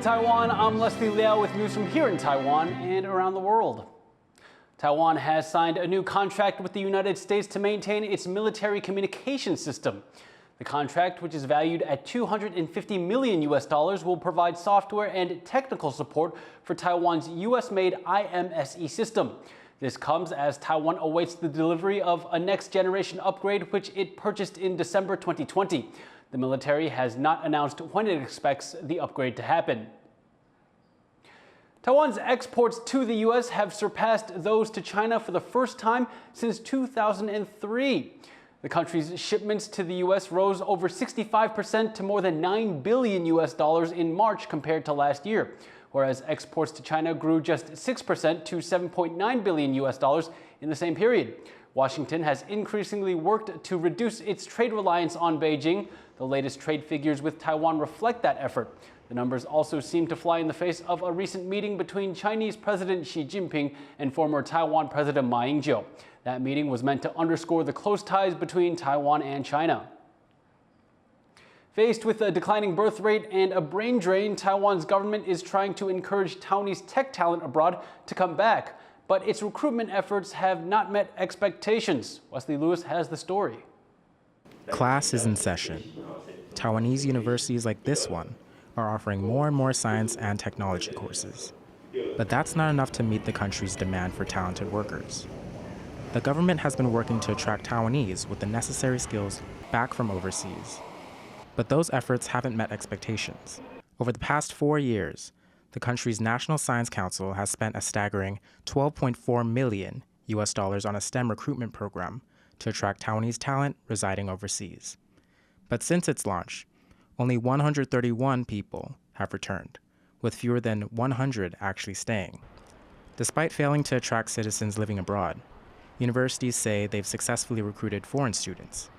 Taiwan, I'm Liao with news from here in Taiwan and around the world. Taiwan has signed a new contract with the United States to maintain its military communication system. The contract, which is valued at $250 million, will provide software and technical support for Taiwan's U.S.-made IMSE system. This comes as Taiwan awaits the delivery of a next-generation upgrade, which it purchased in December 2020. The military has not announced when it expects the upgrade to happen. Taiwan's exports to the U.S. have surpassed those to China for the first time since 2003. The country's shipments to the U.S. rose over 65% to more than $9 billion in March compared to last year, whereas exports to China grew just 6% to $7.9 billion in the same period. Washington has increasingly worked to reduce its trade reliance on Beijing. The latest trade figures with Taiwan reflect that effort. The numbers also seem to fly in the face of a recent meeting between Chinese President Xi Jinping and former Taiwan President Ma Ying-jeou. That meeting was meant to underscore the close ties between Taiwan and China. Faced with a declining birth rate and a brain drain, Taiwan's government is trying to encourage Taiwanese tech talent abroad to come back. But its recruitment efforts have not met expectations. Wesley Lewis has the story. Class is in session. Taiwanese universities like this one are offering more and more science and technology courses. But that's not enough to meet the country's demand for talented workers. The government has been working to attract Taiwanese with the necessary skills back from overseas. But those efforts haven't met expectations. Over the past 4 years, the country's National Science Council has spent a staggering $12.4 million on a STEM recruitment program to attract Taiwanese talent residing overseas. But since its launch, only 131 people have returned, with fewer than 100 actually staying. Despite failing to attract citizens living abroad, universities say they've successfully recruited foreign students.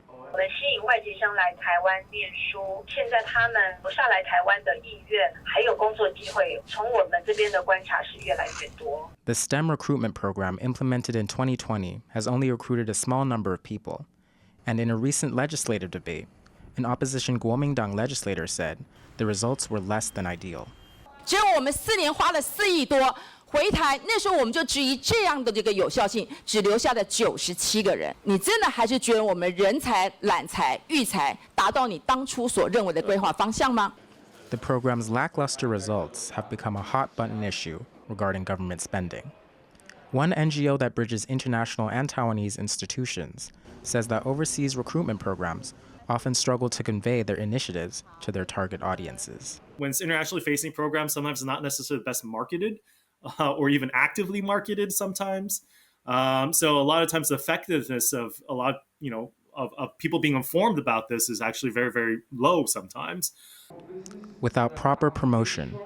The STEM recruitment program implemented in 2020 has only recruited a small number of people. And in a recent legislative debate, an opposition Kuomintang legislator said the results were less than ideal. 结果我们4年花了4亿多回台，那时候我们就质疑这样的这个有效性，只留下了97个人。你真的还是觉得我们人才、揽才、育才达到你当初所认为的规划方向吗？ The program's lackluster results have become a hot-button issue regarding government spending. One NGO that bridges international and Taiwanese institutions says that overseas recruitment programs often struggle to convey their initiatives to their target audiences. When it's internationally facing programs, sometimes it's not necessarily the best marketed or even actively marketed sometimes. So a lot of times the effectiveness of a lot, of people being informed about this is actually very, very low sometimes. Without proper promotion,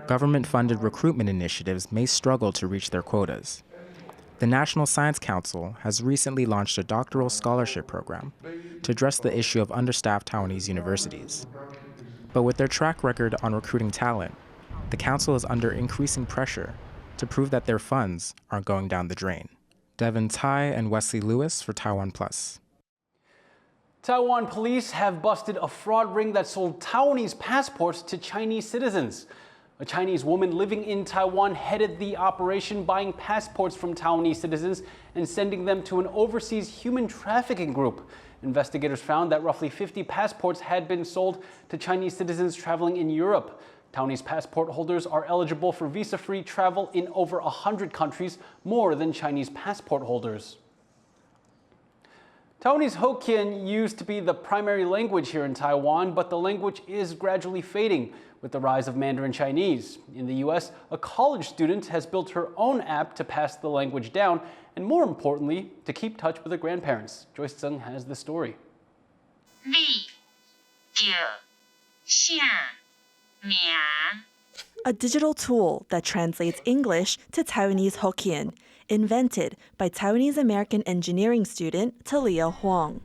government-funded recruitment initiatives may struggle to reach their quotas. The National Science Council has recently launched a doctoral scholarship program to address the issue of understaffed Taiwanese universities. But with their track record on recruiting talent, the council is under increasing pressure to prove that their funds aren't going down the drain. Devin Tai and Wesley Lewis for TaiwanPlus. Taiwan police have busted a fraud ring that sold Taiwanese passports to Chinese citizens. A Chinese woman living in Taiwan headed the operation, buying passports from Taiwanese citizens and sending them to an overseas human trafficking group. Investigators found that roughly 50 passports had been sold to Chinese citizens traveling in Europe. Taiwanese passport holders are eligible for visa-free travel in over 100 countries, more than Chinese passport holders. Taiwanese Hokkien used to be the primary language here in Taiwan, but the language is gradually fading with the rise of Mandarin Chinese. In the U.S., a college student has built her own app to pass the language down, and more importantly, to keep touch with her grandparents. Joyce Tseng has the story. A digital tool that translates English to Taiwanese Hokkien, invented by Taiwanese-American engineering student Liao Huang.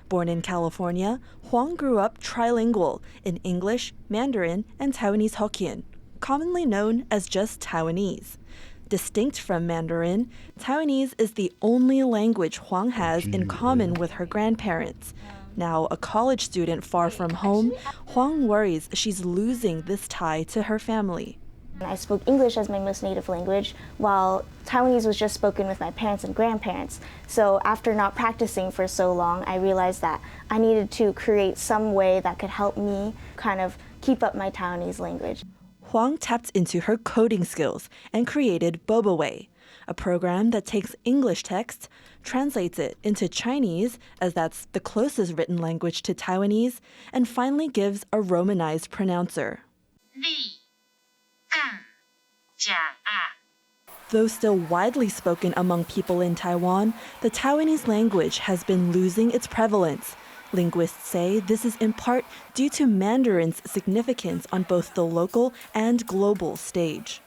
Born in California, Huang grew up trilingual in English, Mandarin, and Taiwanese Hokkien, commonly known as just Taiwanese. Distinct from Mandarin, Taiwanese is the only language Huang has in common with her grandparents. Now a college student far from home, Huang worries she's losing this tie to her family. I spoke English as my most native language, while Taiwanese was just spoken with my parents and grandparents. So after not practicing for so long, I realized that I needed to create some way that could help me kind of keep up my Taiwanese language. Huang tapped into her coding skills and created Bobaway, a program that takes English text, translates it into Chinese, as that's the closest written language to Taiwanese, and finally gives a romanized pronouncer. Though still widely spoken among people in Taiwan, the Taiwanese language has been losing its prevalence. Linguists say this is in part due to Mandarin's significance on both the local and global stage.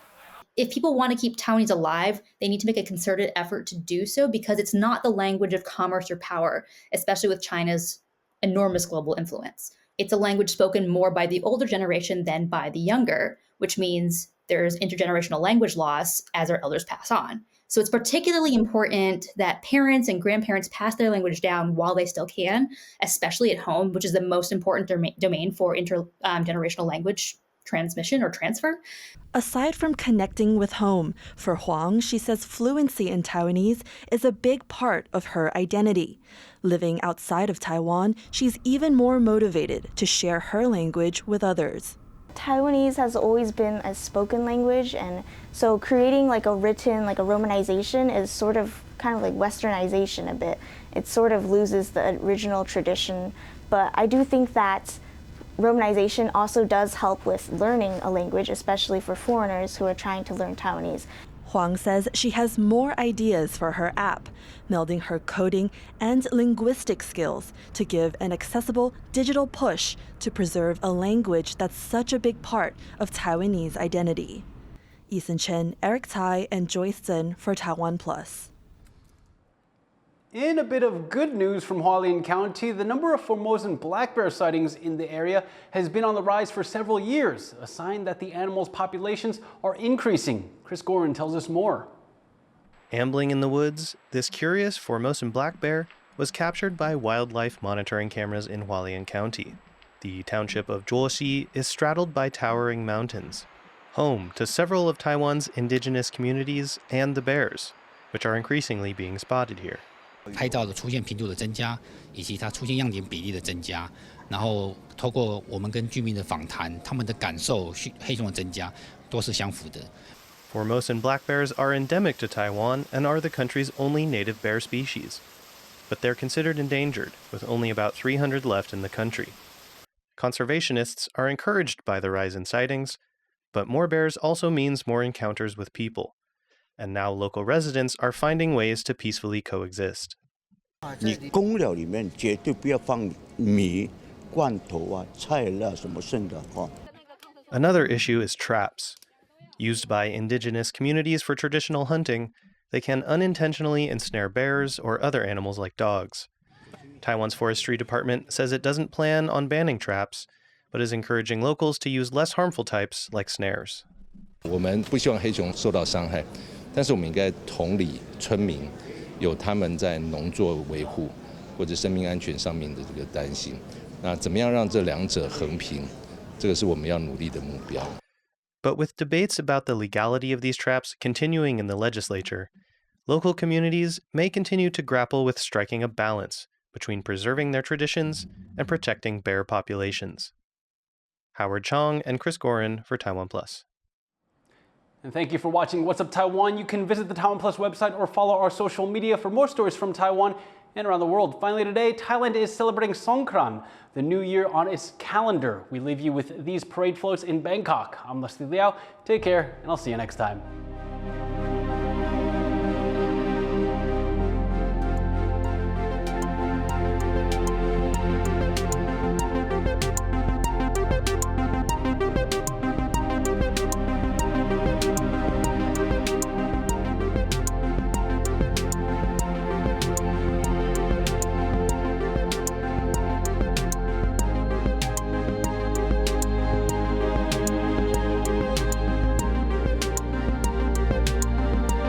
If people want to keep Taiwanese alive, they need to make a concerted effort to do so because it's not the language of commerce or power, especially with China's enormous global influence. It's a language spoken more by the older generation than by the younger, which means there's intergenerational language loss as our elders pass on. So it's particularly important that parents and grandparents pass their language down while they still can, especially at home, which is the most important domain for intergenerational language transmission or transfer. Aside from connecting with home, for Huang, she says fluency in Taiwanese is a big part of her identity. Living outside of Taiwan, she's even more motivated to share her language with others. Taiwanese has always been a spoken language, and so creating like a written, like a romanization is sort of kind of like westernization a bit. It sort of loses the original tradition, but I do think that romanization also does help with learning a language, especially for foreigners who are trying to learn Taiwanese. Huang says she has more ideas for her app, melding her coding and linguistic skills to give an accessible digital push to preserve a language that's such a big part of Taiwanese identity. Ethan Chen, Eric Tai, and Joyce Zhen for TaiwanPlus. In a bit of good news from Hualien County, the number of Formosan black bear sightings in the area has been on the rise for several years, a sign that the animals' populations are increasing. Chris Gorin tells us more. Ambling in the woods, this curious Formosan black bear was captured by wildlife monitoring cameras in Hualien County. The township of Zhuoxi is straddled by towering mountains, home to several of Taiwan's indigenous communities and the bears, which are increasingly being spotted here. 拍照的出现频度的增加，以及它出现样点比例的增加，然后透过我们跟居民的访谈，他们的感受黑熊的增加都是相符的。Formosan black bears are endemic to Taiwan and are the country's only native bear species. But they're considered endangered, with only about 300 left in the country. Conservationists are encouraged by the rise in sightings, but more bears also means more encounters with people. And now local residents are finding ways to peacefully coexist. 你公寮里面绝对不要放米、罐头啊、菜啦什么剩的哈。 Another issue is traps. Used by indigenous communities for traditional hunting, they can unintentionally ensnare bears or other animals like dogs. Taiwan's forestry department says it doesn't plan on banning traps, but is encouraging locals to use less harmful types like snares. 我们不希望黑熊受到伤害，但是我们应该同理村民有他们在农作维护或者生命安全上面的这个担心。那怎么样让这两者横平，这个是我们要努力的目标。 But with debates about the legality of these traps continuing in the legislature, local communities may continue to grapple with striking a balance between preserving their traditions and protecting bear populations. Howard Chong and Chris Gorin for TaiwanPlus. And thank you for watching What's Up Taiwan. You can visit the TaiwanPlus website or follow our social media for more stories from Taiwan and around the world. Finally today, Thailand is celebrating Songkran, the new year on its calendar. We leave you with these parade floats in Bangkok. I'm Liao. Take care, and I'll see you next time.